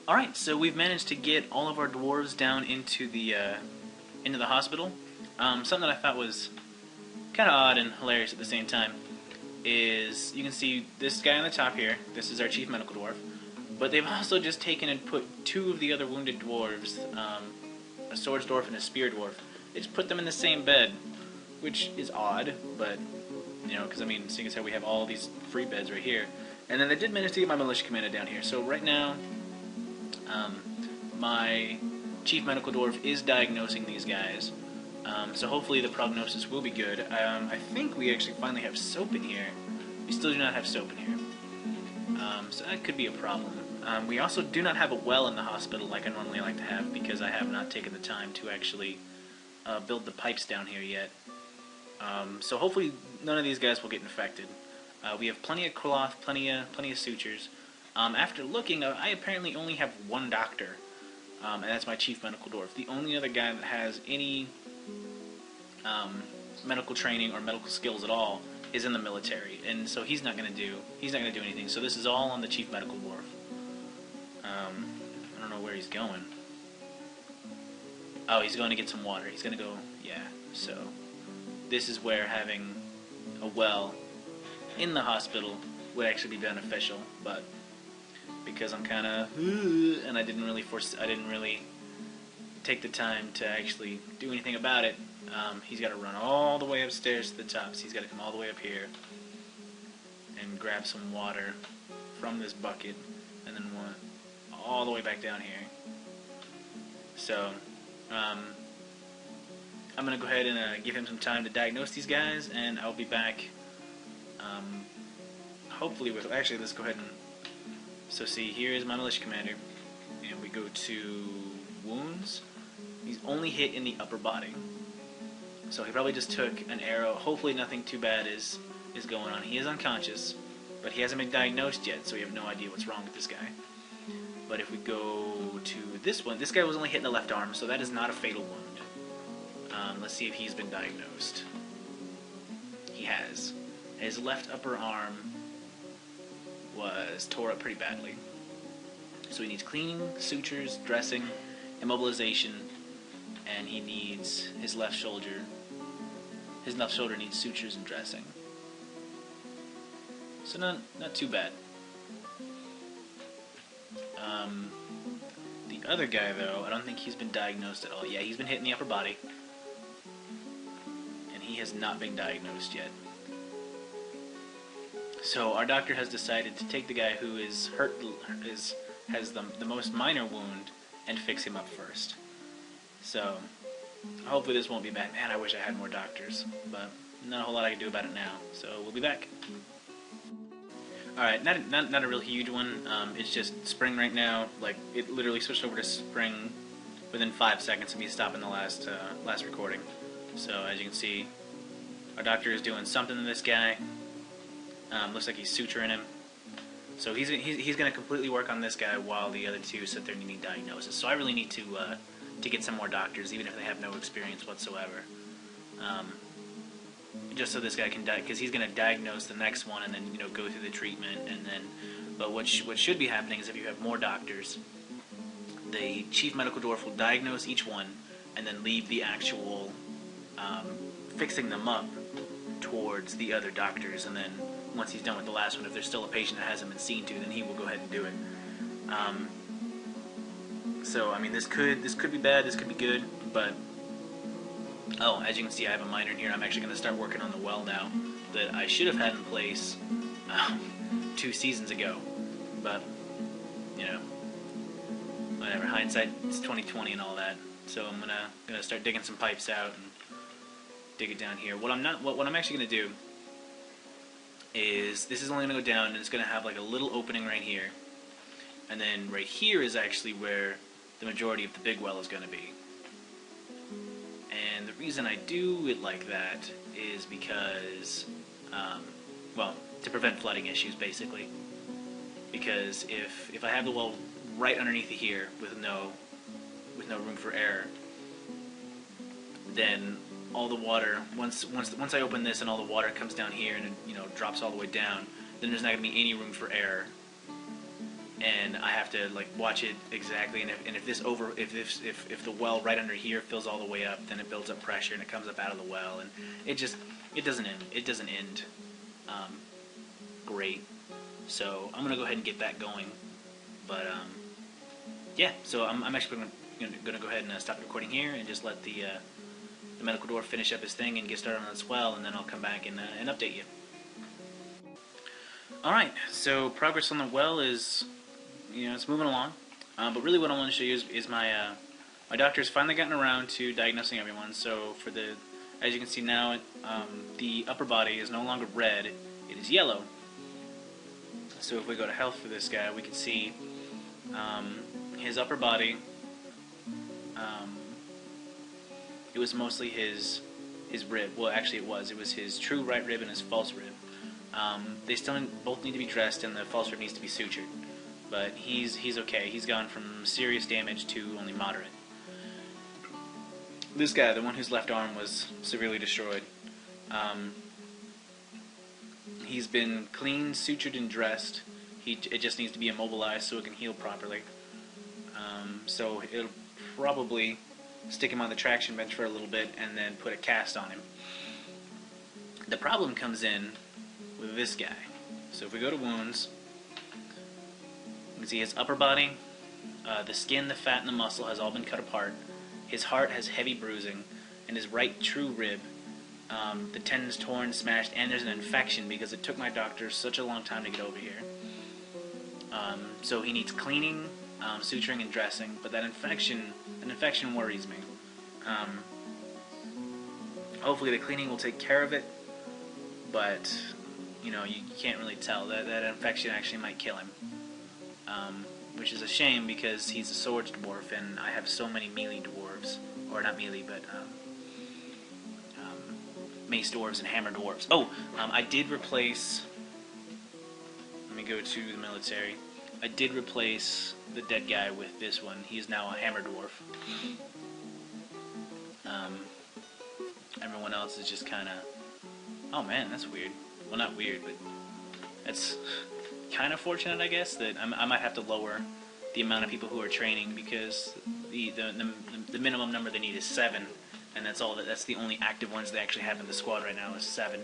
Alright, so we've managed to get all of our dwarves down into the hospital. Something that I thought was kind of odd and hilarious at the same time is you can see this guy on the top here. This is our chief medical dwarf. But they've also just taken and put two of the other wounded dwarves, a swords dwarf and a spear dwarf. They just put them in the same bed, which is odd, but, you know, because, I mean, seeing as how we have all these free beds right here. And then they did manage to get my militia commander down here. So right now, my chief medical dwarf is diagnosing these guys. So hopefully the prognosis will be good. I think we actually finally have soap in here. We still do not have soap in here. So that could be a problem. We also do not have a well in the hospital like I normally like to have because I have not taken the time to actually build the pipes down here yet. So hopefully none of these guys will get infected. We have plenty of cloth, plenty of sutures. After looking, I apparently only have one doctor, and that's my chief medical dwarf. The only other guy that has any medical training or medical skills at all is in the military, and so he's not going to do anything. So this is all on the chief medical dwarf. I don't know where he's going. Oh, he's going to get some water. He's going to go, yeah. So this is where having a well in the hospital would actually be beneficial, but because I'm kind of and I didn't really take the time to actually do anything about it. He's got to run all the way upstairs to the top. So he's got to come all the way up here and grab some water from this bucket, and then one all the way back down here. So I'm gonna go ahead and give him some time to diagnose these guys, and I'll be back. Hopefully with actually, let's go ahead and see. Here is my militia commander, and we go to wounds. He's only hit in the upper body, so he probably just took an arrow. Hopefully nothing too bad is going on. He is unconscious, but he hasn't been diagnosed yet, so we have no idea what's wrong with this guy. But if we go to this one, this guy was only hit in the left arm, so that is not a fatal wound. Let's see if he's been diagnosed. He has. His left upper arm was tore up pretty badly. So he needs cleaning, sutures, dressing, immobilization, and he needs his left shoulder. His left shoulder needs sutures and dressing. So not too bad. The other guy, though, I don't think he's been diagnosed at all. Yeah, he's been hit in the upper body, and he has not been diagnosed yet. So our doctor has decided to take the guy who is hurt, has the most minor wound, and fix him up first. So hopefully this won't be bad. Man, I wish I had more doctors, but not a whole lot I can do about it now. So we'll be back. Alright, not a real huge one. It's just spring right now. Like, it literally switched over to spring within 5 seconds of me stopping the last recording. So as you can see, our doctor is doing something to this guy. Looks like he's suturing him. So he's going to completely work on this guy while the other two sit there needing diagnosis. So I really need to get some more doctors, even if they have no experience whatsoever. Just so this guy can because he's going to diagnose the next one and then, you know, go through the treatment, and then. But what should be happening is if you have more doctors, the chief medical dwarf will diagnose each one and then leave the actual fixing them up towards the other doctors, and then once he's done with the last one, if there's still a patient that hasn't been seen to, then he will go ahead and do it. So I mean, this could be bad, this could be good, but oh, as you can see, I have a miner in here. I'm actually going to start working on the well now that I should have had in place 2 seasons ago, but you know, whatever. Hindsight is 20/20 and all that. So I'm gonna start digging some pipes out and dig it down here. What I'm actually going to do is this is only going to go down, and it's going to have like a little opening right here, and then right here is actually where the majority of the big well is going to be. And the reason I do it like that is because, well, to prevent flooding issues, basically. Because if I have the well right underneath it here with no room for error, then all the water, once I open this and all the water comes down here and it, you know, drops all the way down, then there's not going to be any room for error and I have to like watch it exactly. And if the well right under here fills all the way up, then it builds up pressure and it comes up out of the well, and it doesn't end great. So I'm gonna go ahead and get that going. But yeah, so I'm actually gonna go ahead and stop recording here and just let the medical dwarf finish up his thing and get started on this well, and then I'll come back and update you. Alright, so progress on the well is, it's moving along. But really what I want to show you is my doctor's finally gotten around to diagnosing everyone. So as you can see now, the upper body is no longer red, it is yellow. So if we go to health for this guy, we can see his upper body, it was mostly his rib. Well, actually it was his true right rib and his false rib. They still both need to be dressed, and the false rib needs to be sutured. But he's okay. He's gone from serious damage to only moderate. This guy, the one whose left arm was severely destroyed, he's been cleaned, sutured, and dressed. It just needs to be immobilized so it can heal properly. So it'll probably stick him on the traction bench for a little bit and then put a cast on him. The problem comes in with this guy. So if we go to wounds, you can see his upper body, the skin, the fat, and the muscle has all been cut apart. His heart has heavy bruising, and his right true rib, the tendon's torn, smashed, and there's an infection because it took my doctor such a long time to get over here. So he needs cleaning, suturing, and dressing, but that infection worries me. Hopefully the cleaning will take care of it, but you can't really tell. That infection actually might kill him, which is a shame because he's a swords dwarf, and I have so many melee dwarves, or not melee, but mace dwarves and hammer dwarves. Oh, I did replace. Let me go to the military. I did replace the dead guy with this one. He's now a hammer dwarf. Everyone else is just kind of. Oh man, that's weird. Well, not weird, but that's kind of fortunate, I guess, that I might have to lower the amount of people who are training because the minimum number they need is 7, and that's all. That's the only active ones they actually have in the squad right now is 7.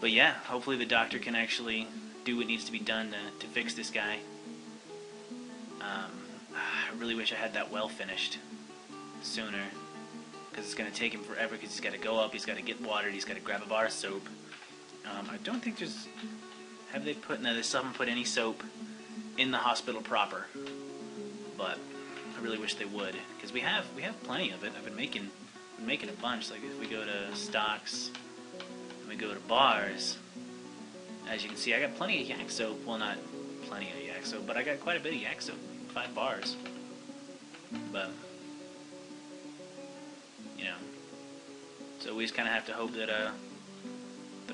But yeah, hopefully the doctor can actually do what needs to be done to fix this guy. I really wish I had that well finished sooner, because it's going to take him forever, because he's got to go up, he's got to get watered, he's got to grab a bar of soap. I don't think there's... Have they put... No, they still haven't put any soap in the hospital proper. But I really wish they would, because we have plenty of it. I've been making a bunch. Like if we go to stocks, and we go to bars, as you can see, I got plenty of yak soap. Well, not plenty of yak soap, but I got quite a bit of yak soap. 5 bars. But... So we just kind of have to hope that a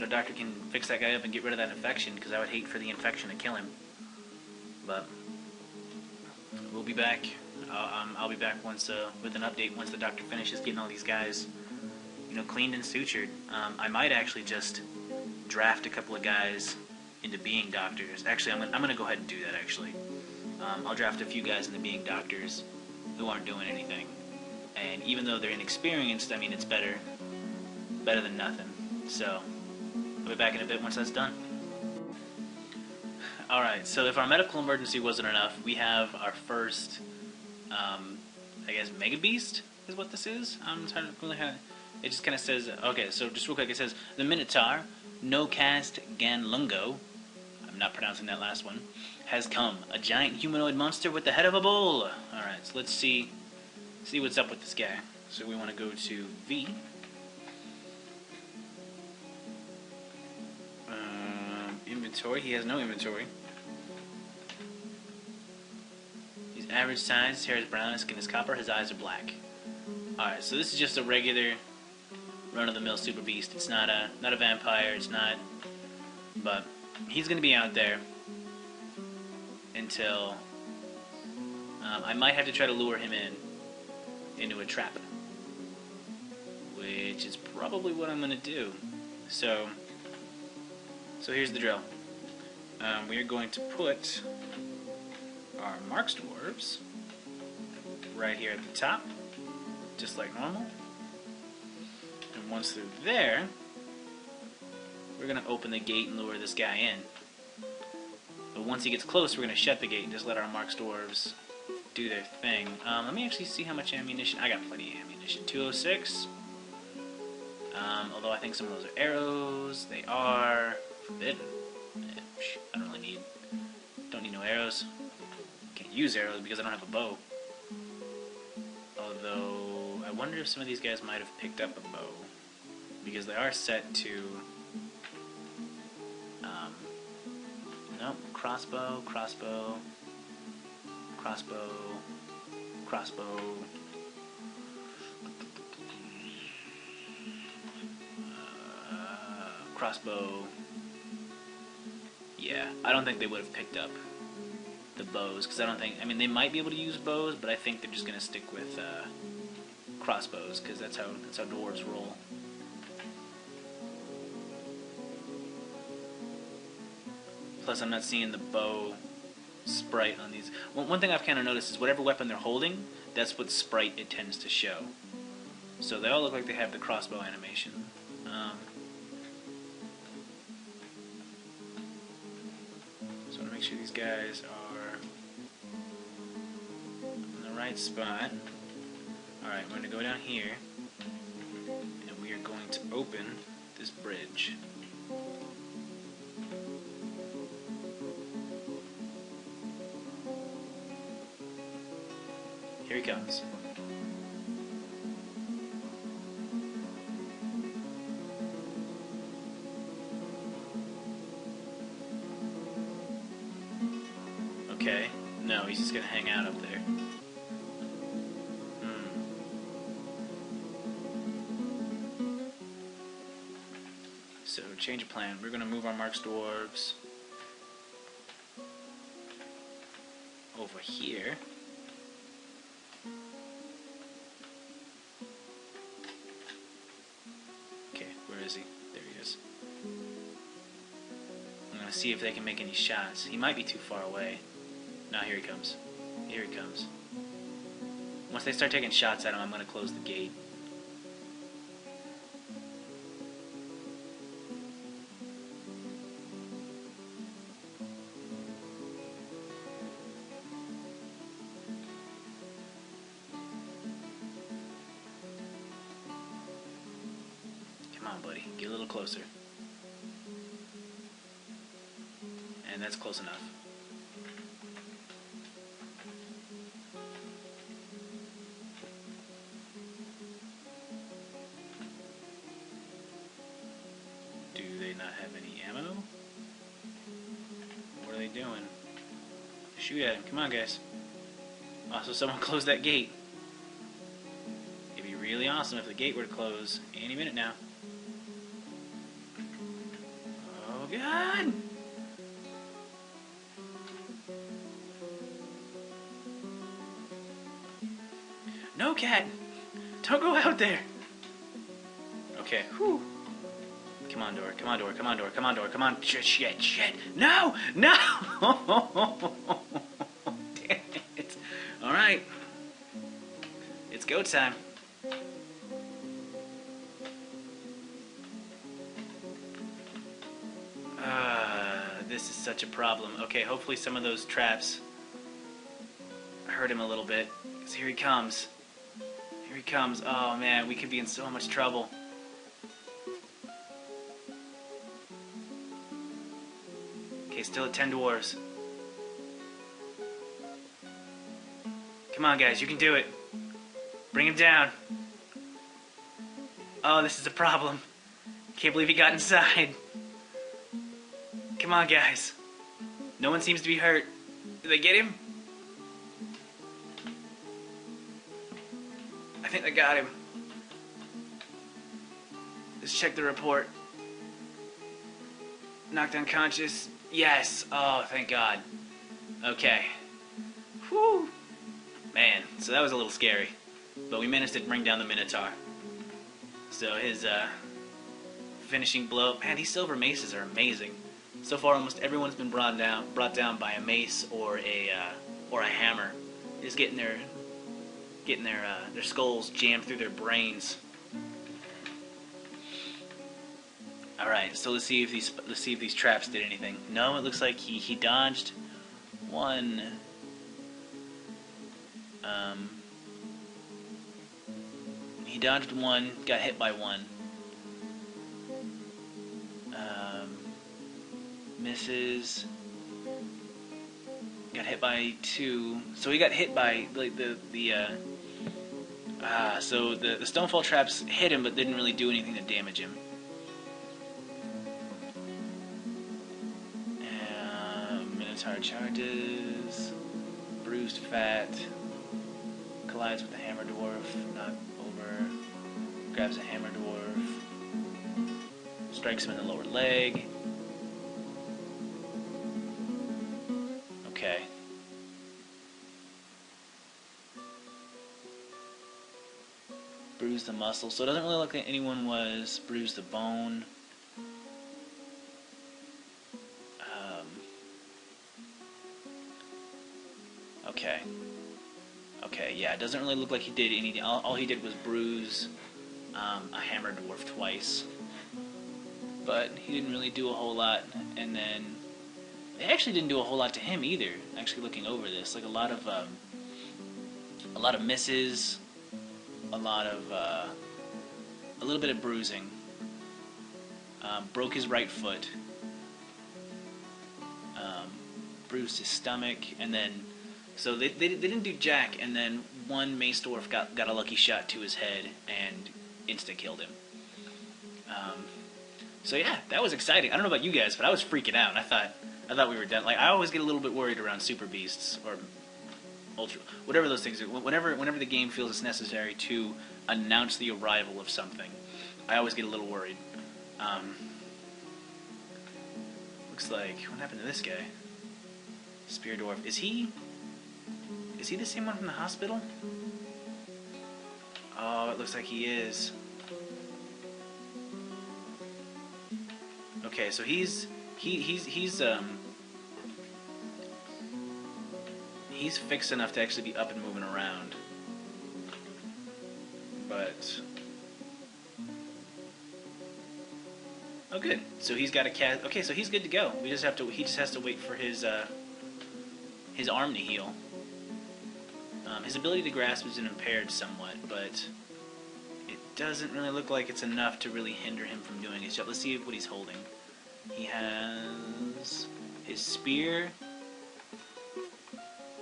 doctor can fix that guy up and get rid of that infection, because I would hate for the infection to kill him. But we'll be back. I'll be back once with an update once the doctor finishes getting all these guys, cleaned and sutured. I might actually just draft a couple of guys into being doctors. Actually, I'm gonna go ahead and do that. Actually, I'll draft a few guys into being doctors who aren't doing anything. And even though they're inexperienced, I mean, it's better than nothing. So, I'll be back in a bit once that's done. Alright, so if our medical emergency wasn't enough, we have our first, I guess, Mega Beast is what this is. I'm trying to really have... It just kind of says... Okay, so just real quick, it says, the Minotaur, no cast Ganlungo, I'm not pronouncing that last one, has come. A giant humanoid monster with the head of a bull. Alright, so let's see what's up with this guy. So we want to go to V. Inventory. He has no inventory. He's average size. His hair is brown. His skin is copper. His eyes are black. Alright, so this is just a regular run-of-the-mill super beast. It's not a vampire. It's not... But he's going to be out there until... I might have to try to lure him into a trap, which is probably what I'm going to do. So here's the drill. we are going to put our marks dwarves right here at the top, just like normal. And once they're there, we're going to open the gate and lure this guy in. But once he gets close, we're going to shut the gate and just let our marks dwarves do their thing. Let me actually see how much ammunition. I got plenty of ammunition. 206. Although I think some of those are arrows. They are forbidden. I don't really don't need no arrows. Can't use arrows because I don't have a bow. Although I wonder if some of these guys might have picked up a bow, because they are set to nope, crossbow, crossbow, crossbow, crossbow, crossbow. Yeah, I don't think they would have picked up the bows, because I don't think, I mean, they might be able to use bows, but I think they're just going to stick with crossbows, because that's how dwarves roll. Plus, I'm not seeing the bow sprite on these. One thing I've kind of noticed is whatever weapon they're holding, that's what sprite it tends to show. So they all look like they have the crossbow animation. So I want to make sure these guys are in the right spot. Alright, we're going to go down here, and we are going to open this bridge. Here he comes. Okay. No, he's just gonna hang out up there. So, change of plan. We're gonna move our marks dwarves over here. Where is he? There he is. I'm going to see if they can make any shots. He might be too far away. No, here he comes. Here he comes. Once they start taking shots at him, I'm going to close the gate. Come on, buddy. Get a little closer. And that's close enough. Do they not have any ammo? What are they doing? Shoot at him. Come on, guys. Also, someone close that gate. It'd be really awesome if the gate were to close any minute now. Oh, God! No, cat! Don't go out there! Okay, whew. Come on, door, come on, door, come on, door, come on, door, come on. Shit, shit, shit! No! No! Damn it. Alright. It's go time. This is such a problem. Okay, hopefully some of those traps hurt him a little bit. Because here he comes. Here he comes. Oh man, we could be in so much trouble. Okay, still at 10 dwarves. Come on, guys, you can do it. Bring him down. Oh, this is a problem. Can't believe he got inside. Come on, guys. No one seems to be hurt. Did they get him? I think they got him. Let's check the report. Knocked unconscious. Yes. Oh, thank God. Okay. Whew. Man, so that was a little scary. But we managed to bring down the Minotaur. So his finishing blow. Man, these silver maces are amazing. So far, almost everyone's been brought down by a mace or a hammer. Just getting their skulls jammed through their brains. All right, so let's see if these traps did anything. No, it looks like he dodged one. He dodged one, got hit by one. Misses. Got hit by two. So he got hit by like so the stonefall traps hit him, but didn't really do anything to damage him. Minotaur charges. Bruised fat. Collides with the hammer dwarf. Knocked over. Grabs a hammer dwarf. Strikes him in the lower leg. Okay. Bruised the muscle. So it doesn't really look like anyone was bruised the bone. Okay. Okay, yeah, it doesn't really look like he did anything. All he did was bruise a hammer dwarf twice. But he didn't really do a whole lot. And then they actually didn't do a whole lot to him either. Actually, looking over this, like a lot of misses, a little bit of bruising. Broke his right foot. Bruised his stomach, and then so they didn't do jack. And then one mace dwarf got a lucky shot to his head and insta killed him. So yeah, that was exciting. I don't know about you guys, but I was freaking out. I thought we were done. Like, I always get a little bit worried around super beasts or ultra, whatever those things are. Whenever the game feels it's necessary to announce the arrival of something, I always get a little worried. Looks like, what happened to this guy? Spear dwarf. Is he the same one from the hospital? Oh, it looks like he is. Okay, so he's fixed enough to actually be up and moving around. But oh, good. So he's got a cat. Okay, so he's good to go. He just has to wait for his arm to heal. His ability to grasp is impaired somewhat, but it doesn't really look like it's enough to really hinder him from doing his job. Let's see what he's holding. He has his spear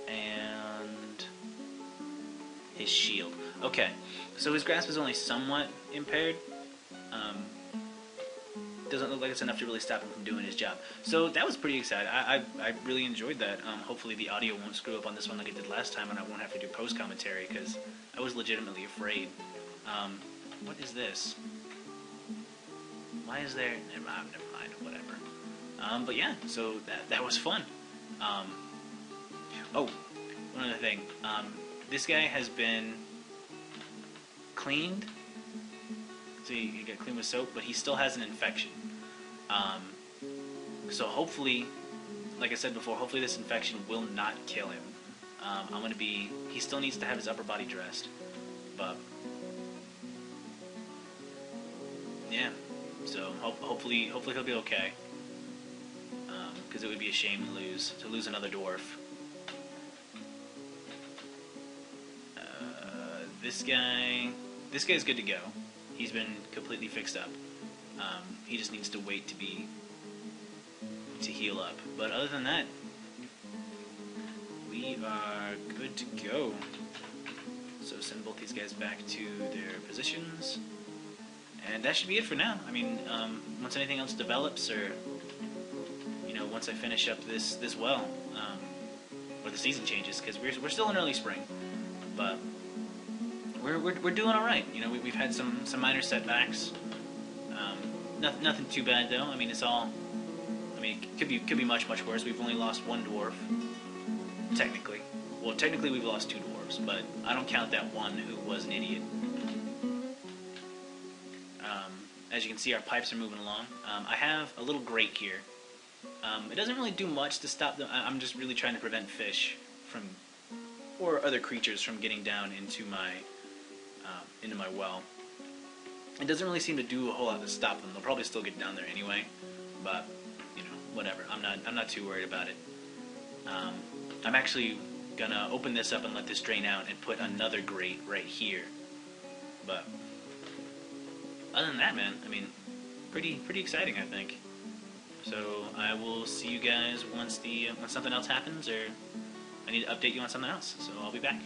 and his shield. Okay, so his grasp is only somewhat impaired. Doesn't look like it's enough to really stop him from doing his job. So that was pretty exciting. I really enjoyed that. Hopefully the audio won't screw up on this one like it did last time, and I won't have to do post-commentary, because I was legitimately afraid. What is this? Why is there... Never mind, whatever. But yeah, so that was fun. Oh, one other thing. This guy has been cleaned. So he got cleaned with soap, but he still has an infection. So hopefully, like I said before, hopefully this infection will not kill him. He still needs to have his upper body dressed, but yeah. So hopefully he'll be okay. Because it would be a shame to lose another dwarf. This guy's good to go. He's been completely fixed up. He just needs to wait to heal up. But other than that, we are good to go. So send both these guys back to their positions. And that should be it for now. I mean, once anything else develops, or once I finish up this well, or the season changes, because we're still in early spring, but we're doing all right. We've had some minor setbacks. Nothing too bad though. I mean, it's all. I mean, it could be much worse. We've only lost one dwarf, technically. Well, technically we've lost two dwarves, but I don't count that one who was an idiot. As you can see, our pipes are moving along. I have a little grate here It doesn't really do much to stop them. I'm just really trying to prevent fish from, or other creatures from getting down into my well. It doesn't really seem to do a whole lot to stop them. They'll probably still get down there anyway, but you know, whatever. I'm not too worried about it. I'm actually gonna open this up and let this drain out and put another grate right here. But other than that, man, I mean, pretty exciting, I think. So I will see you guys once something else happens, or I need to update you on something else. So I'll be back.